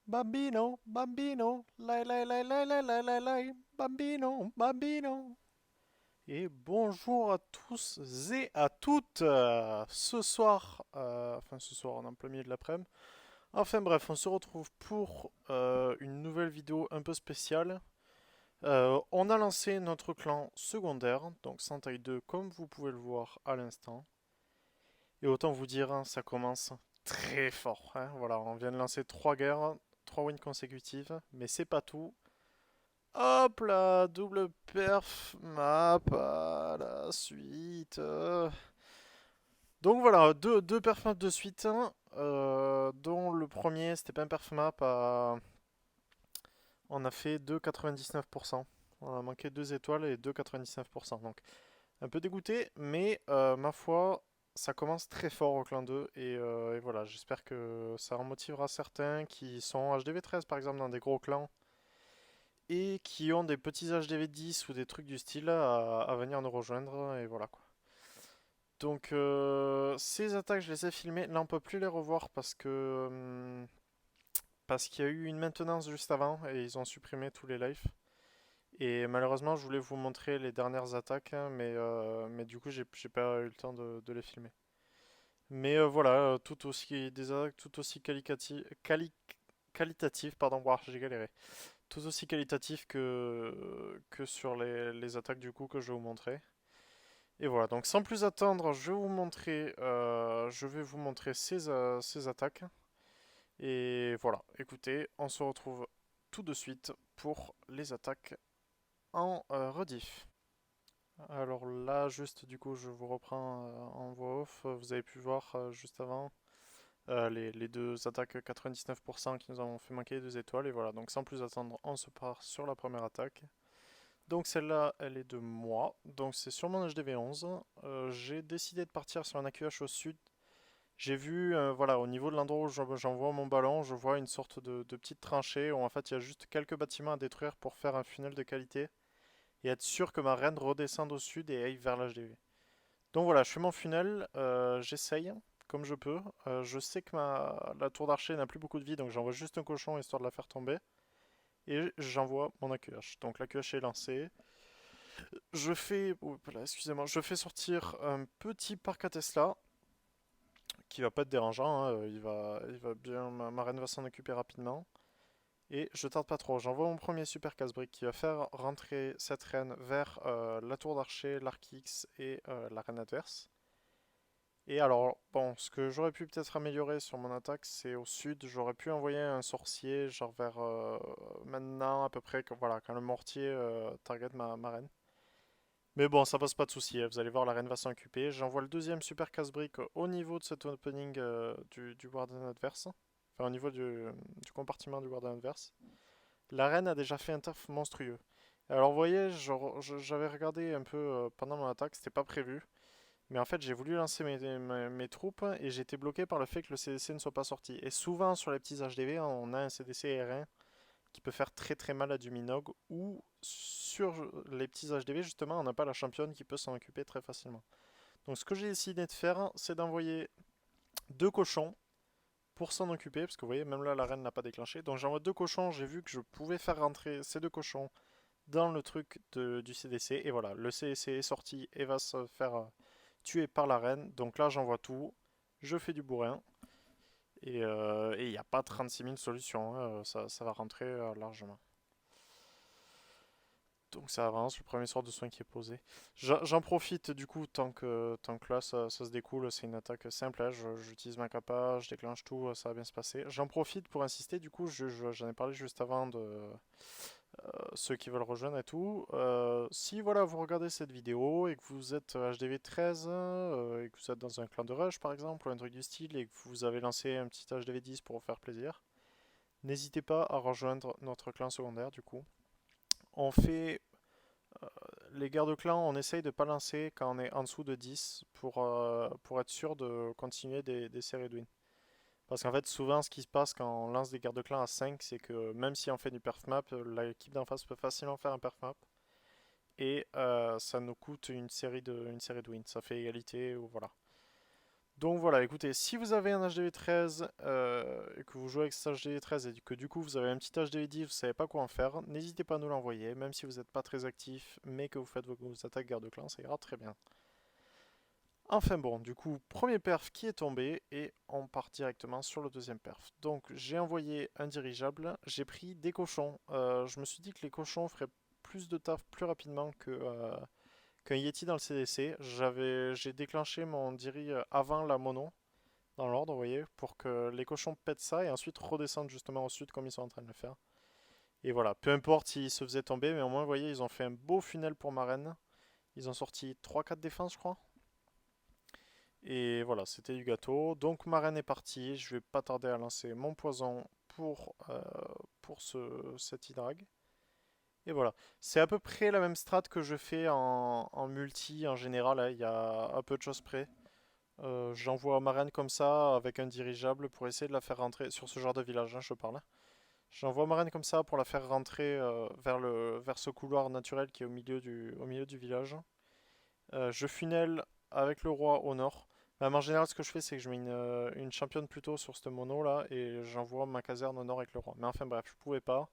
Bambino, bambino, bambino, bambino. Et bonjour à tous et à toutes. Ce soir, ce soir, on est en plein milieu de l'après-midi. Enfin bref, on se retrouve pour une nouvelle vidéo un peu spéciale. On a lancé notre clan secondaire, donc Sentai 2, comme vous pouvez le voir à l'instant. Et autant vous dire, hein, ça commence très fort, hein. Voilà, on vient de lancer 3 guerres, 3 wins consécutives, mais c'est pas tout. Hop là, double perf map à la suite. Donc voilà, deux perf maps de suite, hein, dont le premier c'était pas un perf map, on a fait 2,99%. On a manqué 2 étoiles et 2,99%. Donc un peu dégoûté, mais ma foi, ça commence très fort au clan 2. Et voilà, j'espère que ça en motivera certains qui sont HDV 13 par exemple dans des gros clans et qui ont des petits HDV 10 ou des trucs du style à venir nous rejoindre. Et voilà quoi. Donc ces attaques, je les ai filmées. Là, on peut plus les revoir parce qu'il y a eu une maintenance juste avant et ils ont supprimé tous les lives. Et malheureusement, je voulais vous montrer les dernières attaques, hein, mais du coup, j'ai pas eu le temps de les filmer. Mais voilà, tout aussi des attaques tout aussi qualitatives, pardon, ouah, j'ai galéré. Tout aussi qualitatives que sur les attaques du coup que je vais vous montrer. Et voilà, donc sans plus attendre, je vais vous montrer ces attaques. Et voilà, écoutez, on se retrouve tout de suite pour les attaques en rediff. Alors là, juste du coup, je vous reprends en voix off. Vous avez pu voir juste avant les deux attaques 99% qui nous ont fait manquer 2 étoiles. Et voilà, donc sans plus attendre, on se part sur la première attaque. Donc celle-là, elle est de moi. Donc c'est sur mon HDV 11. J'ai décidé de partir sur un AQH au sud. J'ai vu, voilà, au niveau de l'endroit où j'envoie mon ballon, je vois une sorte de petite tranchée où en fait il y a juste quelques bâtiments à détruire pour faire un funnel de qualité et être sûr que ma reine redescende au sud et aille vers l'HDV. Donc voilà, je fais mon funnel, j'essaye comme je peux. Je sais que la tour d'archer n'a plus beaucoup de vie, donc j'envoie juste un cochon histoire de la faire tomber. Et j'envoie mon AQH. Donc l'AQH est lancé. Excusez-moi, je fais sortir un petit parc à Tesla qui va pas être dérangeant, hein, il va bien, ma reine va s'en occuper rapidement. Et je tarde pas trop, j'envoie mon premier super casse-brique qui va faire rentrer cette reine vers la tour d'archer, l'arc X et la reine adverse. Et alors, bon, ce que j'aurais pu peut-être améliorer sur mon attaque, c'est au sud, j'aurais pu envoyer un sorcier, genre vers maintenant à peu près, voilà, quand le mortier target ma reine. Mais bon, ça pose pas de souci, hein, vous allez voir, la reine va s'en occuper. J'envoie le deuxième super casse-brique au niveau de cet opening du Guardian adverse. Enfin, au niveau du compartiment du Guardian adverse. La reine a déjà fait un taf monstrueux. Alors, vous voyez, j'avais regardé un peu pendant mon attaque, c'était pas prévu. Mais en fait, j'ai voulu lancer mes troupes et j'ai été bloqué par le fait que le CDC ne soit pas sorti. Et souvent, sur les petits HDV, on a un CDC R1 qui peut faire très très mal à du Minogue, ou sur les petits HDV justement on n'a pas la championne qui peut s'en occuper très facilement. Donc ce que j'ai décidé de faire, c'est d'envoyer 2 cochons pour s'en occuper, parce que vous voyez même là la reine n'a pas déclenché. Donc j'envoie 2 cochons, j'ai vu que je pouvais faire rentrer ces 2 cochons dans le truc du CDC, et voilà, le CDC est sorti et va se faire tuer par la reine. Donc là j'envoie tout, je fais du bourrin. Et il n'y a pas 36 000 solutions, hein, ça va rentrer largement. Donc ça avance, le premier sort de soin qui est posé. J'en profite du coup tant que là ça se découle, c'est une attaque simple, hein, j'utilise ma capa, je déclenche tout, ça va bien se passer. J'en profite pour insister, du coup j'en ai parlé juste avant de ceux qui veulent rejoindre et tout. Si voilà vous regardez cette vidéo et que vous êtes HDV 13 et que vous êtes dans un clan de rush par exemple ou un truc du style et que vous avez lancé un petit HDV 10 pour vous faire plaisir, n'hésitez pas à rejoindre notre clan secondaire du coup. On fait les guerres de clan, on essaye de pas lancer quand on est en dessous de 10 pour être sûr de continuer des séries de win. Parce qu'en fait, souvent, ce qui se passe quand on lance des guerres de clan à 5, c'est que même si on fait du perf map, l'équipe d'en face peut facilement faire un perf map. Et ça nous coûte une série de wins. Ça fait égalité ou voilà. Donc voilà, écoutez, si vous avez un HDV 13 et que vous jouez avec cet HDV 13 et que du coup vous avez un petit HDV 10, vous savez pas quoi en faire, n'hésitez pas à nous l'envoyer, même si vous n'êtes pas très actif, mais que vous faites vos attaques garde de clan, ça ira très bien. Enfin bon, du coup, premier perf qui est tombé et on part directement sur le deuxième perf. Donc j'ai envoyé un dirigeable, j'ai pris des cochons. Je me suis dit que les cochons feraient plus de taf plus rapidement qu'un Yeti dans le CDC. J'ai déclenché mon diri avant la mono, dans l'ordre, vous voyez, pour que les cochons pètent ça et ensuite redescendent justement au sud comme ils sont en train de le faire. Et voilà, peu importe s'ils se faisaient tomber, mais au moins, vous voyez, ils ont fait un beau funnel pour ma reine. Ils ont sorti 3-4 défenses, je crois. Et voilà, c'était du gâteau. Donc ma reine est partie. Je vais pas tarder à lancer mon poison pour cet hydrag. Et voilà. C'est à peu près la même strat que je fais en multi en général, hein. Il y a un peu de choses près. J'envoie ma reine comme ça avec un dirigeable pour essayer de la faire rentrer sur ce genre de village, hein, je parle. J'envoie ma reine comme ça pour la faire rentrer vers ce couloir naturel qui est au milieu du village. Je funnel avec le roi au nord. Même en général, ce que je fais, c'est que je mets une championne plutôt sur cette mono là et j'envoie ma caserne au nord avec le roi. Mais enfin bref, je pouvais pas.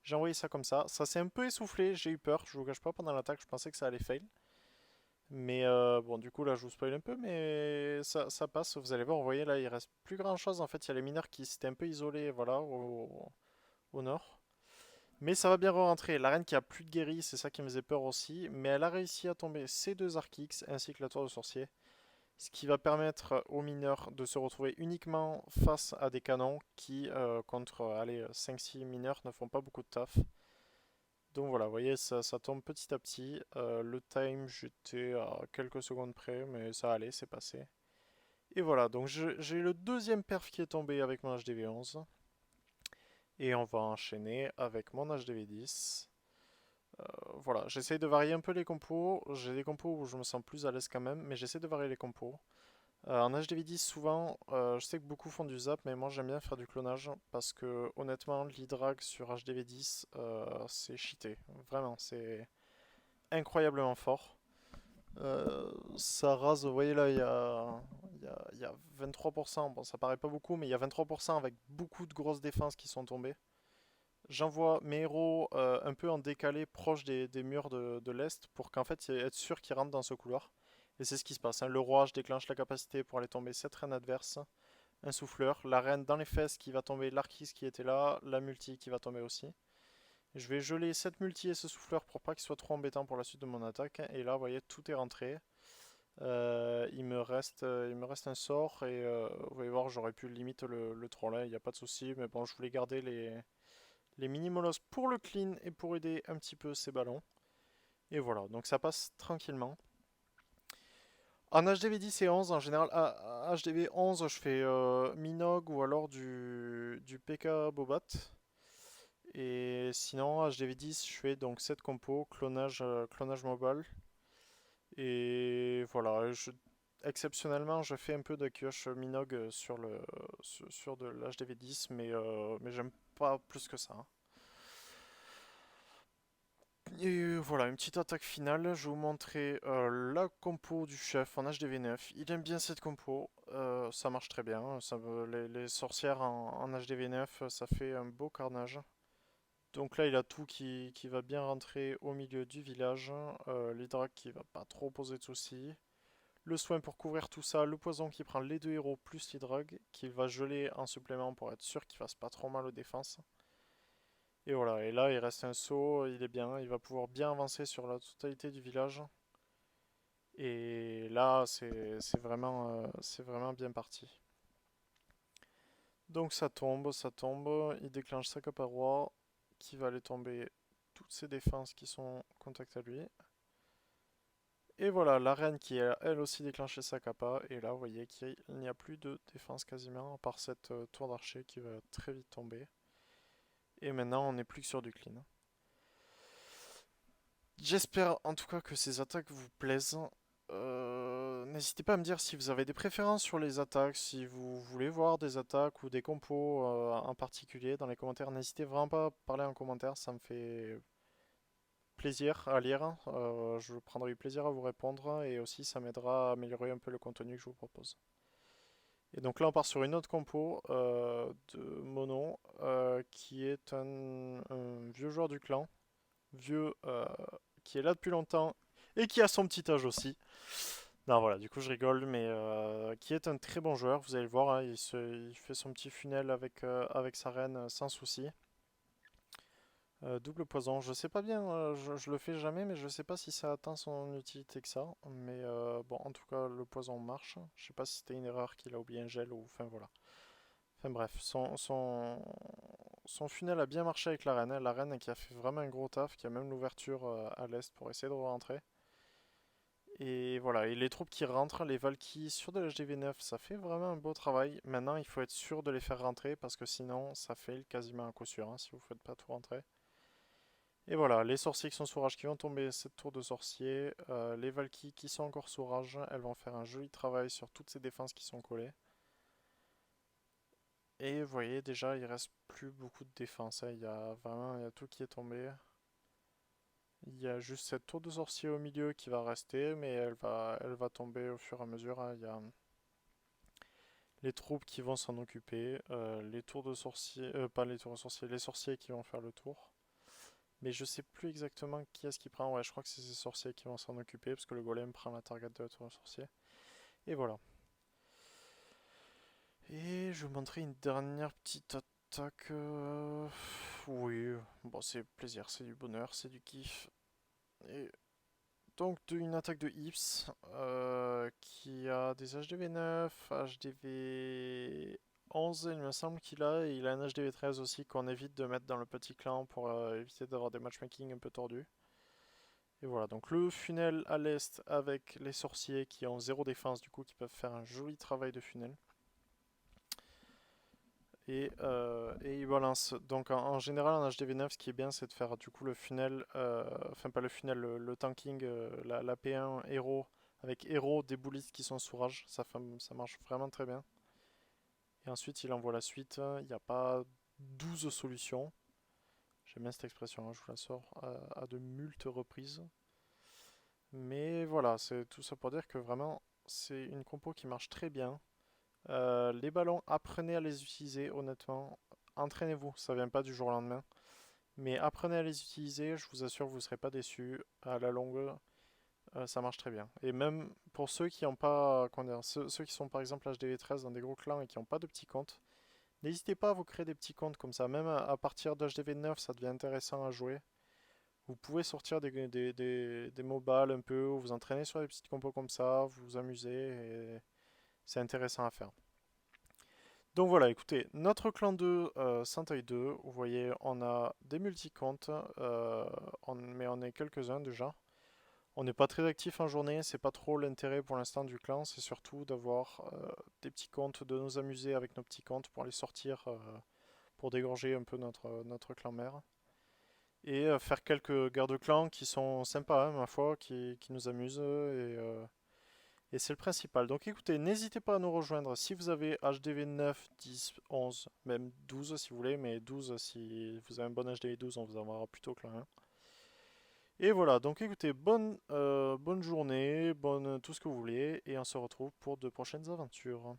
J'ai envoyé ça comme ça. Ça s'est un peu essoufflé, j'ai eu peur. Je vous cache pas, pendant l'attaque, je pensais que ça allait fail. Mais bon, du coup, là, je vous spoil un peu, mais ça passe. Vous allez voir, vous voyez, là, il reste plus grand chose. En fait, il y a les mineurs qui s'étaient un peu isolés, voilà, au nord. Mais ça va bien re-rentrer. La reine qui a plus de guéris, c'est ça qui me faisait peur aussi. Mais elle a réussi à tomber ces deux Archix ainsi que la tour de sorcier. Ce qui va permettre aux mineurs de se retrouver uniquement face à des canons qui, contre allez, 5-6 mineurs, ne font pas beaucoup de taf. Donc voilà, vous voyez, ça tombe petit à petit. Le time, j'étais à quelques secondes près, mais ça allait, c'est passé. Et voilà, donc j'ai le deuxième perf qui est tombé avec mon HDV11. Et on va enchaîner avec mon HDV10. Voilà, j'essaie de varier un peu les compos. J'ai des compos où je me sens plus à l'aise quand même, mais j'essaie de varier les compos. En HDV10, souvent, je sais que beaucoup font du zap, mais moi j'aime bien faire du clonage parce que honnêtement, l'hydrag sur HDV10, c'est cheaté. Vraiment, c'est incroyablement fort. Ça rase, vous voyez là, il y a 23%. Bon, ça paraît pas beaucoup, mais il y a 23% avec beaucoup de grosses défenses qui sont tombées. J'envoie mes héros un peu en décalé proche des murs de l'Est pour qu'en fait, être sûr qu'ils rentrent dans ce couloir. Et c'est ce qui se passe, hein. Le roi, je déclenche la capacité pour aller tomber cette reine adverse, un souffleur, la reine dans les fesses qui va tomber, l'archis qui était là, la multi qui va tomber aussi. Je vais geler cette multi et ce souffleur pour pas qu'il soit trop embêtant pour la suite de mon attaque. Et là, vous voyez, tout est rentré. Il me reste un sort et vous allez voir, j'aurais pu limite le troller, il n'y a pas de souci. Mais bon, je voulais garder les mini-molos pour le clean et pour aider un petit peu ces ballons. Et voilà, donc ça passe tranquillement. En HDV 10 et 11, en général, à HDV 11, je fais Minog ou alors du PK Bobat. Et sinon, HDV 10, je fais donc cette compo, clonage mobile. Et voilà, exceptionnellement, je fais un peu de Kyosh Minog sur de l'HDV 10, mais j'aime pas plus que ça, hein. Et voilà, une petite attaque finale. Je vais vous montrer la compo du chef en HDV9. Il aime bien cette compo, ça marche très bien. Les sorcières en HDV9, ça fait un beau carnage. Donc là, il a tout qui va bien rentrer au milieu du village. L'Hydra qui va pas trop poser de soucis. Le soin pour couvrir tout ça. Le poison qui prend les deux héros plus l'Hydrag, qui va geler en supplément pour être sûr qu'il fasse pas trop mal aux défenses. Et voilà, et là il reste un saut, il est bien, il va pouvoir bien avancer sur la totalité du village. Et là c'est vraiment bien parti. Donc ça tombe, il déclenche sa caparoi, qui va aller tomber toutes ses défenses qui sont contact à lui. Et voilà, la reine qui a elle aussi déclenché sa capa, et là vous voyez qu'il n'y a plus de défense quasiment, à part cette tour d'archer qui va très vite tomber. Et maintenant on n'est plus que sur du clean. J'espère en tout cas que ces attaques vous plaisent. N'hésitez pas à me dire si vous avez des préférences sur les attaques, si vous voulez voir des attaques ou des compos en particulier dans les commentaires. N'hésitez vraiment pas à parler en commentaire, ça me fait plaisir à lire. Je prendrai du plaisir à vous répondre et aussi ça m'aidera à améliorer un peu le contenu que je vous propose. Et donc là, on part sur une autre compo de mono qui est un vieux joueur du clan, vieux qui est là depuis longtemps et qui a son petit âge aussi. Non, voilà, du coup, je rigole, mais qui est un très bon joueur. Vous allez le voir, hein, il fait son petit funnel avec sa reine sans souci. Double poison, je sais pas bien, je le fais jamais, mais je sais pas si ça atteint son utilité que ça. Mais bon, en tout cas, le poison marche. Je sais pas si c'était une erreur qu'il a oublié un gel ou. Enfin voilà. Enfin bref, son funnel a bien marché avec la reine, hein. La reine qui a fait vraiment un gros taf, qui a même l'ouverture à l'est pour essayer de rentrer. Et voilà, et les troupes qui rentrent, les Valkyries sur de l'HDV9, ça fait vraiment un beau travail. Maintenant, il faut être sûr de les faire rentrer parce que sinon, ça fail quasiment à coup sûr, hein, si vous ne faites pas tout rentrer. Et voilà, les sorciers qui sont sous rage qui vont tomber cette tour de sorcier. Les Valkyries qui sont encore sous rage, elles vont faire un joli travail sur toutes ces défenses qui sont collées. Et vous voyez, déjà, il reste plus beaucoup de défense, hein. Il y a tout qui est tombé. Il y a juste cette tour de sorcier au milieu qui va rester, mais elle va tomber au fur et à mesure, hein. Il y a les troupes qui vont s'en occuper, les tours de sorciers, pas les tours de sorciers, les sorciers qui vont faire le tour. Mais je sais plus exactement qui est-ce qui prend. Ouais, je crois que c'est ces sorciers qui vont s'en occuper parce que le golem prend la target de la tour de sorcier. Et voilà. Et je vous montrer une dernière petite attaque. Oui, bon, c'est plaisir, c'est du bonheur, c'est du kiff. Et donc, une attaque de Ips qui a des HDV9, HDV11, il me semble qu'il a, et il a un HDV13 aussi qu'on évite de mettre dans le petit clan pour éviter d'avoir des matchmaking un peu tordus. Et voilà, donc le funnel à l'est avec les sorciers qui ont zéro défense, du coup, qui peuvent faire un joli travail de funnel. Et il balance. Donc en général en HDV9, ce qui est bien, c'est de faire du coup le funnel, enfin pas le funnel, le tanking, la P1 héros, avec héros des boulistes qui sont sous rage. Ça marche vraiment très bien. Et ensuite il envoie la suite. Il n'y a pas 12 solutions. J'aime bien cette expression, hein, je vous la sors à de multes reprises. Mais voilà, c'est tout ça pour dire que vraiment c'est une compo qui marche très bien. Les ballons, apprenez à les utiliser, honnêtement. Entraînez-vous, ça vient pas du jour au lendemain. Mais apprenez à les utiliser, je vous assure, vous ne serez pas déçus. À la longue, ça marche très bien. Et même pour ceux qui ont pas, comment dire, ceux qui sont par exemple HDV13 dans des gros clans et qui n'ont pas de petits comptes, n'hésitez pas à vous créer des petits comptes comme ça. Même à partir d'HDV9, ça devient intéressant à jouer. Vous pouvez sortir des mobile un peu, vous entraîner sur des petites compos comme ça, vous vous amusez et c'est intéressant à faire. Donc voilà, écoutez, notre clan 2, Sentail 2, vous voyez, on a des multi-comptes, mais on est quelques-uns déjà. On n'est pas très actif en journée, c'est pas trop l'intérêt pour l'instant du clan, c'est surtout d'avoir des petits comptes, de nous amuser avec nos petits comptes pour les sortir, pour dégorger un peu notre clan mère. Et faire quelques guerres de clans qui sont sympas, hein, ma foi, qui nous amusent, et c'est le principal. Donc écoutez, n'hésitez pas à nous rejoindre si vous avez HDV 9, 10, 11, même 12 si vous voulez, mais 12 si vous avez un bon HDV 12, on vous enverra plutôt que là, hein. Et voilà, donc écoutez, bonne journée, bonne tout ce que vous voulez, et on se retrouve pour de prochaines aventures.